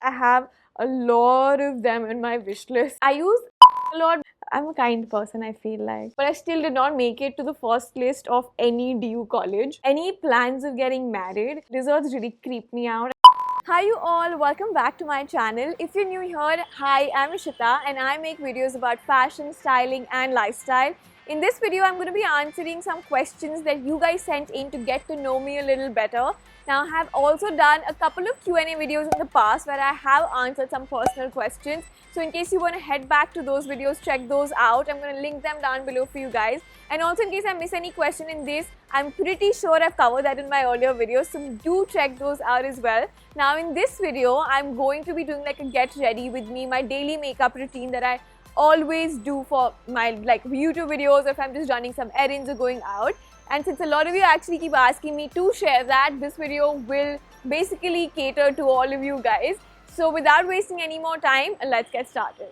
I have a lot of them in my wish list. I use a lot. I'm a kind person, I feel like. But I still did not make it to the first list of any DU college. Any plans of getting married? Desserts really creep me out. Hi you all, welcome back to my channel. If you're new here, hi, I'm Ishita and I make videos about fashion, styling and lifestyle. In this video, I'm going to be answering some questions that you guys sent in to get to know me a little better. Now, I have also done a couple of Q&A videos in the past where I have answered some personal questions. So in case you want to head back to those videos, check those out. I'm going to link them down below for you guys. And also in case I miss any question in this, I'm pretty sure I've covered that in my earlier videos. So do check those out as well. Now in this video, I'm going to be doing like a get ready with me, my daily makeup routine that I always do for my YouTube videos if I'm just running some errands or going out. And since a lot of you actually keep asking me to share that, this video will basically cater to all of you guys. So without wasting any more time, let's get started.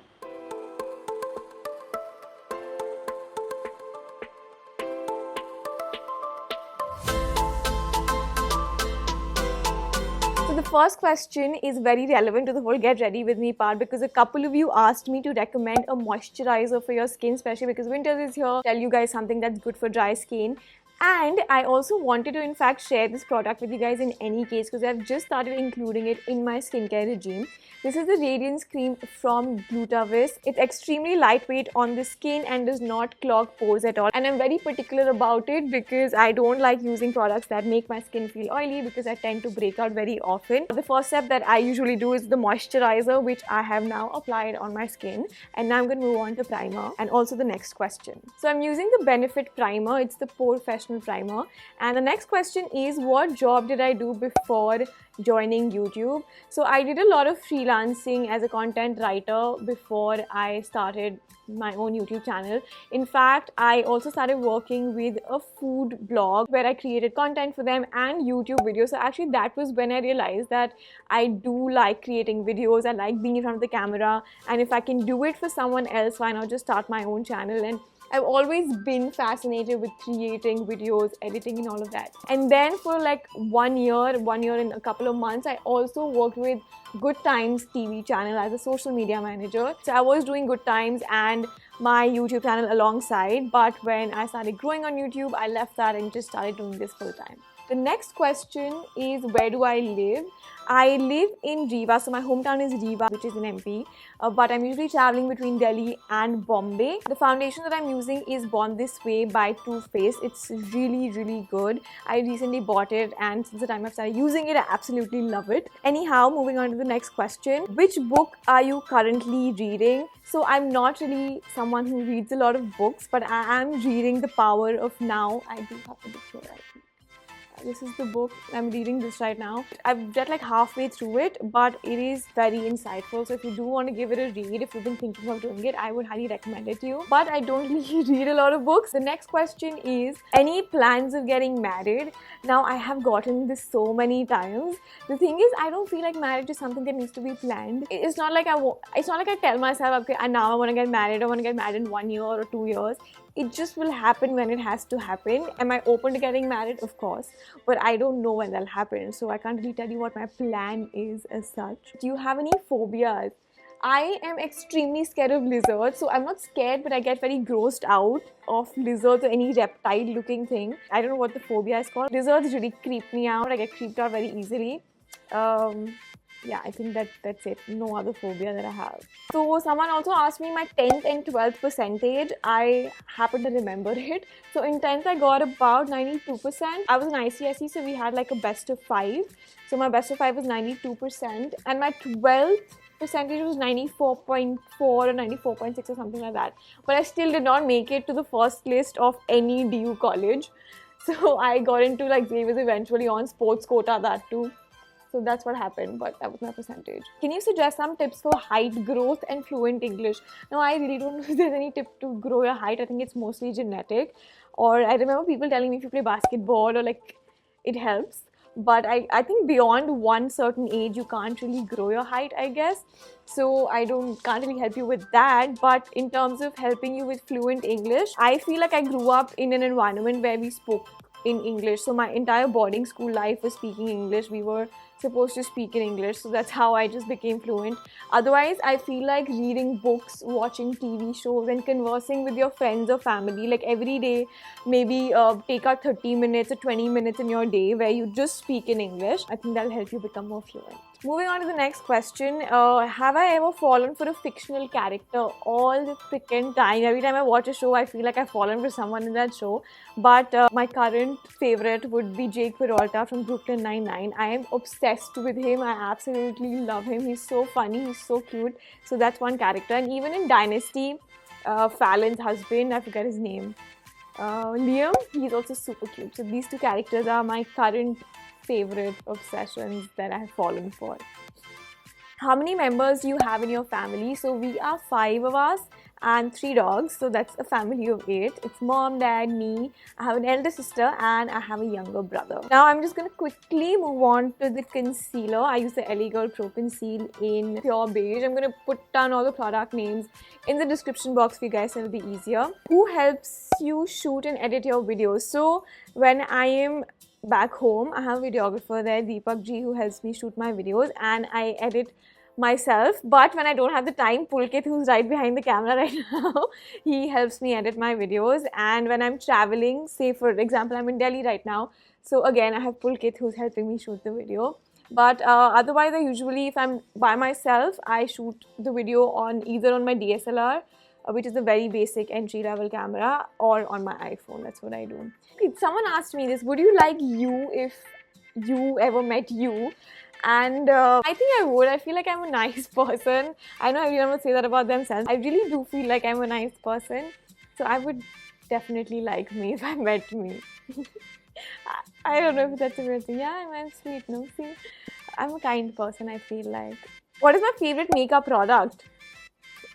So the first question is very relevant to the whole get ready with me part because a couple of you asked me to recommend a moisturizer for your skin, especially because winter is here. Tell you guys something that's good for dry skin. And I also wanted to in fact share this product with you guys in any case because I've just started including it in my skincare regime. This is the Radiance Cream from Glutavis. It's extremely lightweight on the skin and does not clog pores at all. And I'm very particular about it because I don't like using products that make my skin feel oily because I tend to break out very often. The first step that I usually do is the moisturizer, which I have now applied on my skin. And now I'm going to move on to primer and also the next question. So I'm using the Benefit Primer. It's the Professional Primer. And the next question is, what job did I do before joining YouTube? So I did a lot of freelancing as a content writer before I started my own YouTube channel. In fact, I also started working with a food blog where I created content for them and YouTube videos. So actually that was when I realized that I do like creating videos. I like being in front of the camera, and if I can do it for someone else, why not just start my own channel? And I've always been fascinated with creating videos, editing and all of that. And then for like 1 year and a couple of months, I also worked with Good Times TV channel as a social media manager. So I was doing Good Times and my YouTube channel alongside. But when I started growing on YouTube, I left that and just started doing this full time. The next question is, where do I live? I live in Rewa, so my hometown is Rewa, which is in MP, but I'm usually traveling between Delhi and Bombay. The foundation that I'm using is Born This Way by Too Faced. It's really, really good. I recently bought it and since the time I've started using it, I absolutely love it. Anyhow, moving on to the next question. Which book are you currently reading? So I'm not really someone who reads a lot of books, but I am reading The Power of Now. I do have the book here, right? This is the book. I'm reading this right now. I've read like halfway through it, but it is very insightful. So if you do want to give it a read, if you've been thinking of doing it, I would highly recommend it to you. But I don't really read a lot of books. The next question is, any plans of getting married? Now, I have gotten this so many times. The thing is, I don't feel like marriage is something that needs to be planned. It's not like I tell myself, okay, now I want to get married. I want to get married in 1 year or 2 years. It just will happen when it has to happen. Am I open to getting married? Of course. But I don't know when that'll happen. So I can't really tell you what my plan is as such. Do you have any phobias? I am extremely scared of lizards. So I'm not scared, but I get very grossed out of lizards or any reptile looking thing. I don't know what the phobia is called. Lizards really creep me out. I get creeped out very easily. Yeah, I think that's it. No other phobia that I have. So someone also asked me my 10th and 12th percentage. I happen to remember it. So in 10th, I got about 92%. I was in ICSE, so we had like a best of 5. So my best of 5 was 92%. And my 12th percentage was 94.4 or 94.6 or something like that. But I still did not make it to the first list of any DU college. So I got into like Xavier's eventually on sports quota, that too. So that's what happened, but that was my percentage. Can you suggest some tips for height growth and fluent English? Now, I really don't know if there's any tip to grow your height. I think it's mostly genetic. Or I remember people telling me if you play basketball or like it helps. But I think beyond one certain age, you can't really grow your height, I guess. So I can't really help you with that. But in terms of helping you with fluent English, I feel like I grew up in an environment where we spoke in English. So my entire boarding school life was speaking English. We were supposed to speak in English, so that's how I just became fluent. Otherwise, I feel like reading books, watching TV shows, and conversing with your friends or family, like every day, maybe take out 30 minutes or 20 minutes in your day where you just speak in English. I think that'll help you become more fluent. Moving on to the next question, have I ever fallen for a fictional character? All the freaking time. Every time I watch a show, I feel like I've fallen for someone in that show. But my current favorite would be Jake Peralta from Brooklyn Nine-Nine. I am obsessed with him. I absolutely love him. He's so funny. He's so cute. So that's one character. And even in Dynasty, Fallon's husband, I forget his name, Liam, he's also super cute. So these two characters are my current favorite obsessions that I have fallen for. How many members do you have in your family? So we are 5 of us and 3 dogs. So that's a family of 8. It's mom, dad, me. I have an elder sister and I have a younger brother. Now I'm just going to quickly move on to the concealer. I use the LA Girl Pro Conceal in Pure Beige. I'm going to put down all the product names in the description box for you guys, so it'll be easier. Who helps you shoot and edit your videos? So when I am back home, I have a videographer there, Deepak Ji, who helps me shoot my videos, and I edit myself. But when I don't have the time, Pulkit, who's right behind the camera right now, he helps me edit my videos. And when I'm traveling, say for example, I'm in Delhi right now, so again I have Pulkit who's helping me shoot the video. But otherwise, I usually, if I'm by myself, I shoot the video on either on my DSLR, which is a very basic entry-level camera, or on my iPhone. That's what I do. Someone asked me this, would you like you if you ever met you? And I think I would. I feel like I'm a nice person. I know everyone would say that about themselves. I really do feel like I'm a nice person. So I would definitely like me if I met me. I don't know if that's a weird thing. Yeah, I'm sweet. No, see, I'm a kind person, I feel like. What is my favorite makeup product?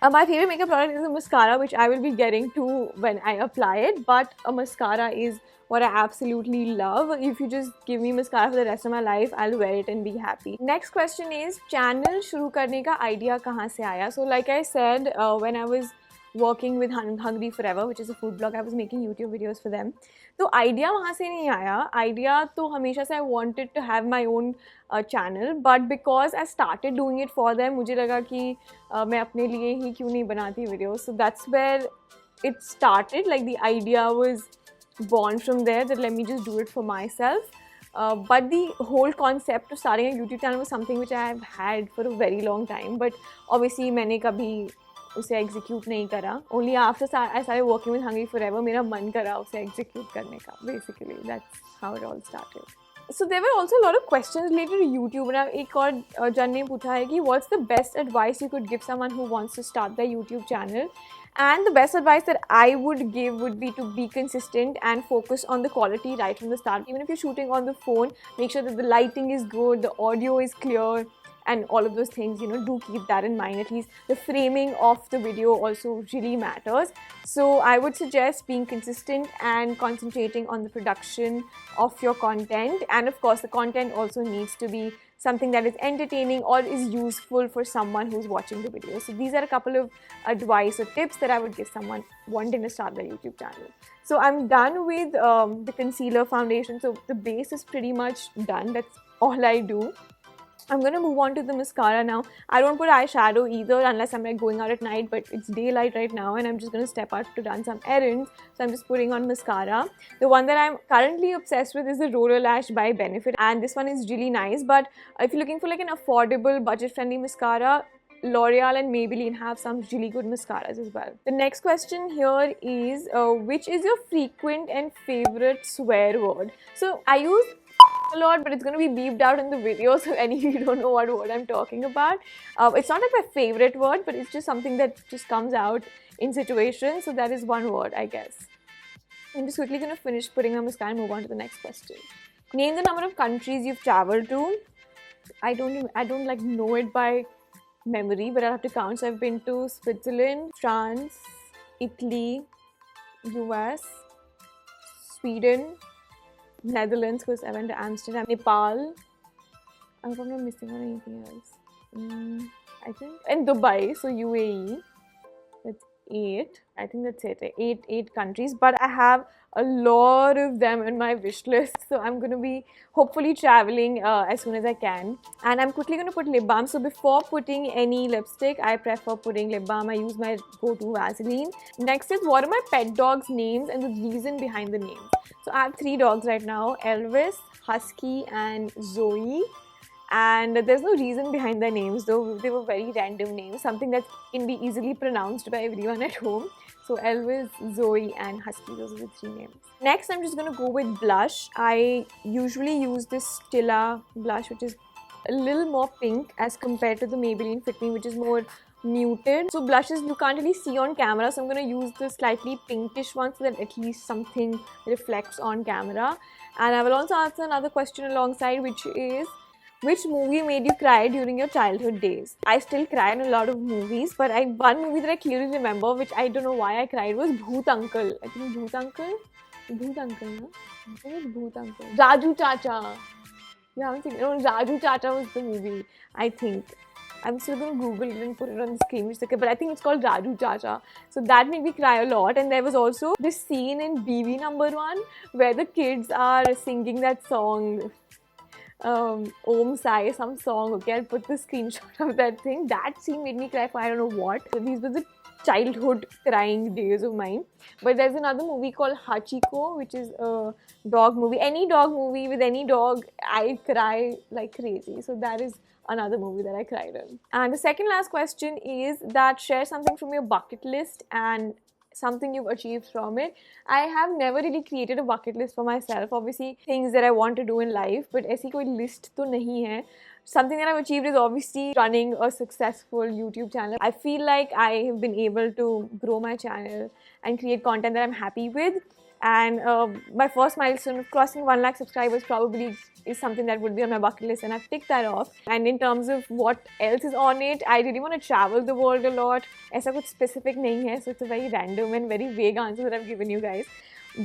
My favorite makeup product is a mascara, which I will be getting to when I apply it. But a mascara is what I absolutely love. If you just give me mascara for the rest of my life, I'll wear it and be happy. Next question is, channel shuru karne ka idea kahan se aaya? So like I said, when I was working with Hungry Forever, which is a food blog, I was making YouTube videos for them. तो idea वहाँ से नहीं आया. Idea तो हमेशा से I wanted to have my own channel, but because I started doing it for them, मुझे लगा कि मैं अपने लिए ही क्यों नहीं बनाती videos. So that's where it started. Like the idea was born from there, that let me just do it for myself. But the whole concept of starting a YouTube channel was something which I have had for a very long time. But obviously मैंने कभी उसे execute नहीं करा. Only after I started working with Hungry Forever, मेरा मन करा उसे execute करने का. Basically, that's how it all started. So there were also a lot of questions related to YouTube. And एक और जन ने पूछा है कि what's the best advice you could give someone who wants to start their YouTube channel? And the best advice that I would give would be to be consistent and focus on the quality right from the start. Even if you're shooting on the phone, make sure that the lighting is good, the audio is clear, and all of those things, you know, do keep that in mind. At least the framing of the video also really matters. So I would suggest being consistent and concentrating on the production of your content. And of course, the content also needs to be something that is entertaining or is useful for someone who's watching the video. So these are a couple of advice or tips that I would give someone wanting to start their YouTube channel. So I'm done with the concealer foundation. So the base is pretty much done. That's all I do. I'm going to move on to the mascara now. I don't put eyeshadow either unless I'm like going out at night, but it's daylight right now and I'm just going to step out to run some errands. So I'm just putting on mascara. The one that I'm currently obsessed with is the Roller Lash by Benefit, and this one is really nice. But if you're looking for like an affordable, budget-friendly mascara, L'Oreal and Maybelline have some really good mascaras as well. The next question here is, which is your frequent and favorite swear word? So I use a lot, but it's going to be beeped out in the video, so any of you don't know what word I'm talking about. It's not like my favorite word, but it's just something that just comes out in situations. So that is one word, I guess. I'm just quickly going to finish putting on mascara and move on to the next question. Name the number of countries you've traveled to. I don't like know it by memory, but I'll have to count. So I've been to Switzerland, France, Italy, US, Sweden, Netherlands, because I went to Amsterdam, Nepal. I hope I'm not missing on anything else. I think, and Dubai, so UAE. That's 8. I think that's it. Eight countries. But I have a lot of them in my wish list. So I'm going to be hopefully traveling as soon as I can. And I'm quickly going to put lip balm. So before putting any lipstick, I prefer putting lip balm. I use my go-to Vaseline. Next is, what are my pet dogs' names and the reason behind the names. So I have 3 dogs right now: Elvis, Husky, and Zoe. And there's no reason behind their names, though they were very random names, something that can be easily pronounced by everyone at home. So Elvis, Zoe, and Husky, those are the 3 names. Next, I'm just going to go with blush. I usually use this Stila blush, which is a little more pink as compared to the Maybelline Fit Me, which is more muted. So blushes you can't really see on camera, so I'm going to use the slightly pinkish one so that at least something reflects on camera. And I will also answer another question alongside, which is, which movie made you cry during your childhood days? I still cry in a lot of movies, but one movie that I clearly remember, which I don't know why I cried, was Bhoot Uncle. I think Bhoot Uncle? Bhoot Uncle, no? I think it's Bhoot Uncle. Raju Chacha. Yeah, I'm thinking, no, Raju Chacha was the movie, I think. I'm still going to Google it and put it on the screen, but I think it's called Raju Chacha. So that made me cry a lot. And there was also this scene in BB number 1 where the kids are singing that song, Om Sai, some song. Okay, I'll put the screenshot of that thing. That scene made me cry for I don't know what. So these were the childhood crying days of mine. But there's another movie called Hachiko, which is a dog movie. Any dog movie with any dog, I cry like crazy. So that is another movie that I cried in. And the second last question is that share something from your bucket list and something you've achieved from it. I have never really created a bucket list for myself. Obviously, things that I want to do in life, but ऐसी कोई list तो नहीं है. Something that I've achieved is obviously running a successful YouTube channel. I feel like I have been able to grow my channel and create content that I'm happy with. And my first milestone of crossing 1 lakh subscribers probably is something that would be on my bucket list, and I've ticked that off. And in terms of what else is on it, I really want to travel the world a lot. ऐसा कुछ specific नहीं है, so it's a very random and very vague answer that I've given you guys.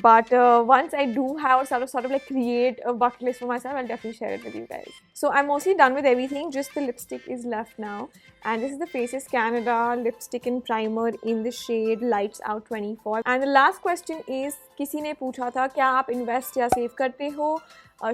But once I do have sort of like create a bucket list for myself, I'll definitely share it with you guys. So I'm mostly done with everything, just the lipstick is left now. And this is the Faces Canada lipstick and primer in the shade Lights Out 24. And the last question is, किसी ने पूछा था क्या आप invest या save करते हो?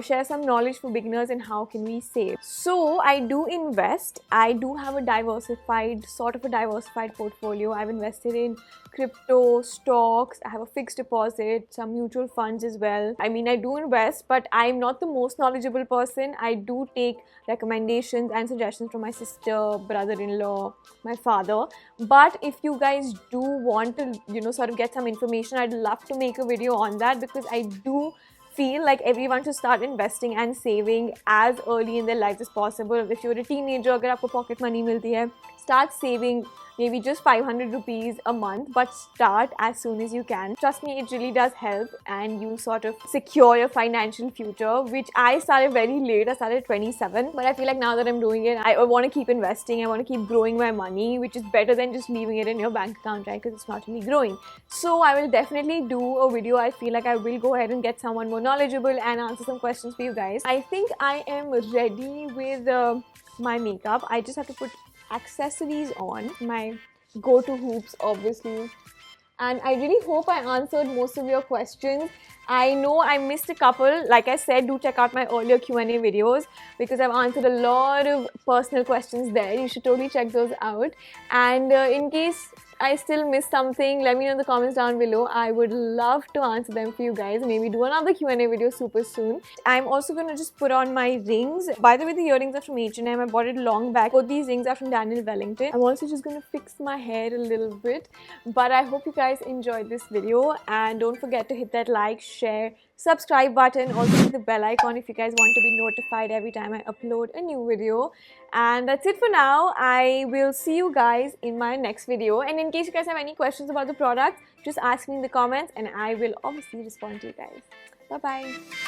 Share some knowledge for beginners and how can we save. So I do invest. I do have a sort of a diversified portfolio. I've invested in crypto, stocks, I have a fixed deposit, some mutual funds as well. I mean, I do invest, but I'm not the most knowledgeable person. I do take recommendations and suggestions from my sister, brother-in-law, my father. But if you guys do want to, sort of get some information, I'd love to make a video on that, because I do feel like everyone should start investing and saving as early in their lives as possible. If you're a teenager, अगर आपको pocket money मिलती है, start saving maybe just 500 rupees a month, but start as soon as you can. Trust me, it really does help, and you sort of secure your financial future, which I started very late. I started at 27, but I feel like now that I'm doing it, I want to keep investing. I want to keep growing my money, which is better than just leaving it in your bank account, right? Because it's not really growing. So I will definitely do a video. I feel like I will go ahead and get someone more knowledgeable and answer some questions for you guys. I think I am ready with my makeup. I just have to put accessories on, my go-to hoops obviously, and I really hope I answered most of your questions. I know I missed a couple. Like I said, do check out my earlier Q&A videos, because I've answered a lot of personal questions there. You should totally check those out. And in case I still missed something, let me know in the comments down below. I would love to answer them for you guys. Maybe do another Q&A video super soon. I'm also going to just put on my rings. By the way, the earrings are from H&M. I bought it long back. Both these rings are from Daniel Wellington. I'm also just going to fix my hair a little bit. But I hope you guys enjoyed this video. And don't forget to hit that like, share, subscribe button. Also hit the bell icon if you guys want to be notified every time I upload a new video. And that's it for now. I will see you guys in my next video. And in case you guys have any questions about the product, just ask me in the comments and I will obviously respond to you guys. Bye bye.